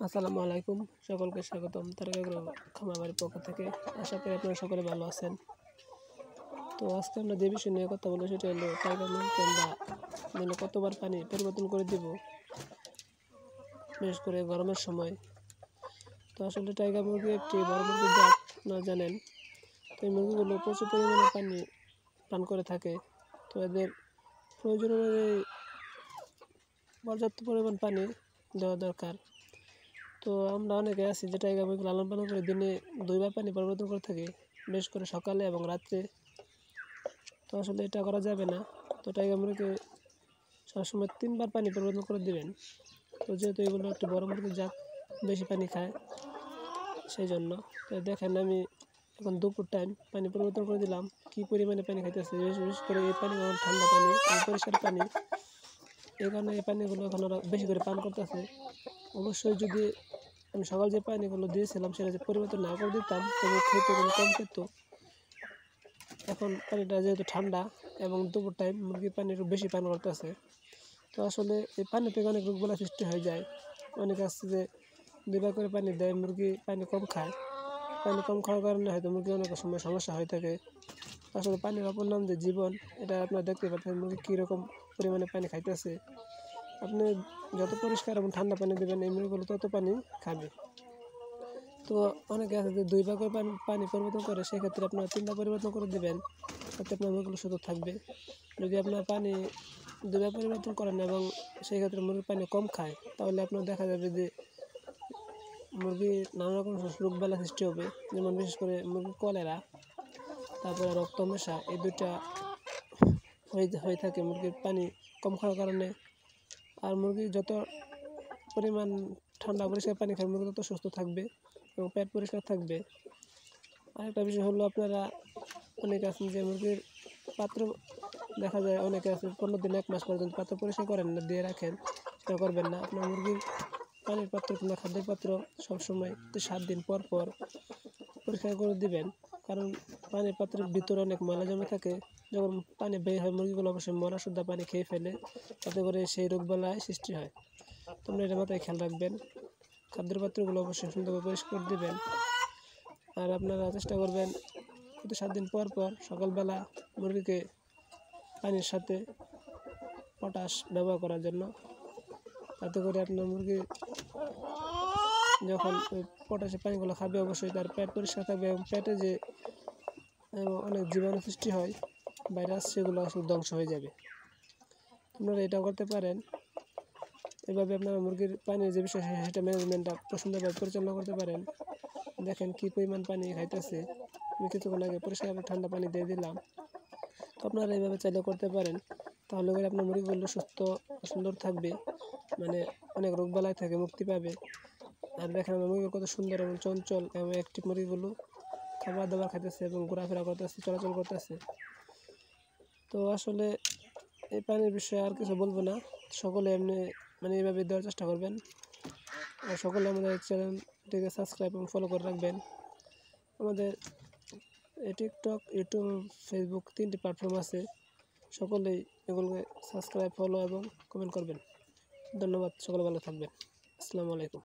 আসসালামু আলাইকুম, সকলকে স্বাগতম তারক এগ্রো খামারবাড়ির পক্ষ থেকে। আশা করি আপনারা সকলে ভালো আছেন। তো আজকে আমরা যে বিষয় নিয়ে কথা বলবো সেটা হলো টাইগার মুরগি আমরা দিনে কতবার পানি পরিবর্তন করে দিব, বিশেষ করে গরমের সময়। তো আসলে টাইগার মুরগি একটি বড় মুরগির জাত, না জানেন। তো এই মুরগিগুলো প্রচুর পরিমাণে পানি পান করে থাকে। তো এদের প্রয়োজন অনুযায়ী পর্যাপ্ত পরিমাণ পানি দেওয়া দরকার। তো আমরা অনেকে আছি যে টাইগার মুরগি লালন পালন করে দিনে 2বার পানি পরিবর্তন করে থাকি, বিশেষ করে সকালে এবং রাত্রে। তো আসলে এটা করা যাবে না। তো টাইগার মুরগিকে সবসময় 3বার পানি পরিবর্তন করে দিবেন। তো যেহেতু এগুলো একটি বড় মুরগির জাত, বেশি পানি খায়, সেই জন্য। তো দেখেন আমি এখন দুপুর টাইম পানি পরিবর্তন করে দিলাম, কী পরিমাণে পানি খাইতেছে। বিশেষ করে এই পানি এখন ঠান্ডা পানি, পরিষ্কার পানি, এই কারণে এই পানিগুলো এখন ওরা বেশি করে পান করতেছে। অবশ্যই যদি আমি সকাল যে পানিগুলো দিয়েছিলাম সেটা যে পরিবর্তন না করে দিতাম তবে খেতে কোনো কম খেত। এখন পানিটা যেহেতু ঠান্ডা এবং দুপুর টাইম মুরগির পানি একটু বেশি পান করতেছে। তো আসলে এই পানি থেকে অনেক রোগবালা সৃষ্টি হয়ে যায়। অনেক আছে যে 2বার করে পানি দেয়, মুরগি পানি কম খায়। পানি কম খাওয়ার কারণে হয়তো মুরগি অনেক সময় সমস্যা হয়ে থাকে। আসলে পানির অপর নাম যে জীবন, এটা আপনারা দেখতে পাচ্ছেন মুরগি কীরকম পরিমাণে পানি খাইতেছে। আপনি যত পরিষ্কার এবং ঠান্ডা পানি দেবেন এই মুরগিগুলো তত পানি খাবে। তো অনেকে আছে যে 2বার করে পানি পরিবর্তন করে, সেক্ষেত্রে আপনারা 3বার পরিবর্তন করে দেবেন, তাতে আপনার মুরগিগুলো সুস্থ থাকবে। যদি আপনার পানি 2বার পরিবর্তন করেন এবং সেই ক্ষেত্রে মুরগির পানি কম খায়, তাহলে আপনার দেখা যাবে যে মুরগি নানা রকম রোগবালা সৃষ্টি হবে। যেমন বিশেষ করে মুরগির কলেরা, তারপরে রক্তমেশা, এই 2টা হয়ে থাকে মুরগির পানি কম খাওয়ার কারণে। আর মুরগি যত পরিমাণ ঠান্ডা পরিষ্কার পানি খায় মুরগি তত সুস্থ থাকবে এবং পেট পরিষ্কার থাকবে। আরেকটা বিষয় হলো, আপনারা অনেকে আছেন যে মুরগির পাত্র, দেখা যায় অনেকে আছে 15 দিন 1 মাস পর্যন্ত পাত্র পরিষ্কার করেন না, দিয়ে রাখেন। সেটা করবেন না। আপনার মুরগির পানির পাত্র কিংবা খাদ্যের পাত্র সবসময় 7 দিন পর পর পরিষ্কার করে দিবেন, কারণ পানির পাত্রের ভিতরে অনেক ময়লা জমে থাকে। যখন পানি বের হয় মুরগিগুলো অবশ্যই মরা শুদ্ধা পানি খেয়ে ফেলে, তাতে করে সেই রোগবালাই সৃষ্টি হয়। তোমরা এটা মাথায় খেয়াল রাখবেন। খাদ্যের পাত্রগুলো অবশ্যই সুন্দরভাবে পরিষ্কার করে দেবেন। আর আপনারা চেষ্টা করবেন প্রতি 7 দিন পর পর সকালবেলা মুরগিকে পানির সাথে পটাশ ব্যবহার করার জন্য, তাতে করে আপনার মুরগি যখন ওই পটাশের পানিগুলো খাবে অবশ্যই তার পেট পরিষ্কার থাকবে এবং পেটে যে অনেক জীবাণু সৃষ্টি হয়, ভাইরাস, সেগুলো আসলে ধ্বংস হয়ে যাবে। আপনারা এটাও করতে পারেন। এভাবে আপনারা মুরগির পানির যে বিষয় সেটা ম্যানেজমেন্টটা সুন্দরভাবে পরিচালনা করতে পারেন। দেখেন কী পরিমাণ পানি খাইতেছে। আমি কিছুক্ষণ আগে পরিষ্কার ঠান্ডা পানি দিয়ে দিলাম। তো আপনারা এইভাবে চাইলে করতে পারেন, তাহলে করে আপনার মুরগিগুলো সুস্থ সুন্দর থাকবে, মানে অনেক রোগবালাই থেকে মুক্তি পাবে। আর দেখেন আমার মুরগিগুলো কত সুন্দর এবং চঞ্চল এবং অ্যাক্টিভ। মুরগিগুলো খাবার দাবার খাইতেছে এবং ঘোরাফেরা করতেছে, চলাচল করতেছে। তো আসলে এই পানির বিষয়ে আর কিছু বলবো না। সকলে এমনি এইভাবে দেওয়ার চেষ্টা করবেন। আর সকলে আমাদের চ্যানেলটিকে সাবস্ক্রাইব এবং ফলো করে রাখবেন। আমাদের টিকটক, ইউটিউব, ফেসবুক 3টি প্ল্যাটফর্ম আছে। সকলেই এগুলোকে সাবস্ক্রাইব, ফলো এবং কমেন্ট করবেন। ধন্যবাদ। সকলে ভালো থাকবেন। আসসালামু আলাইকুম।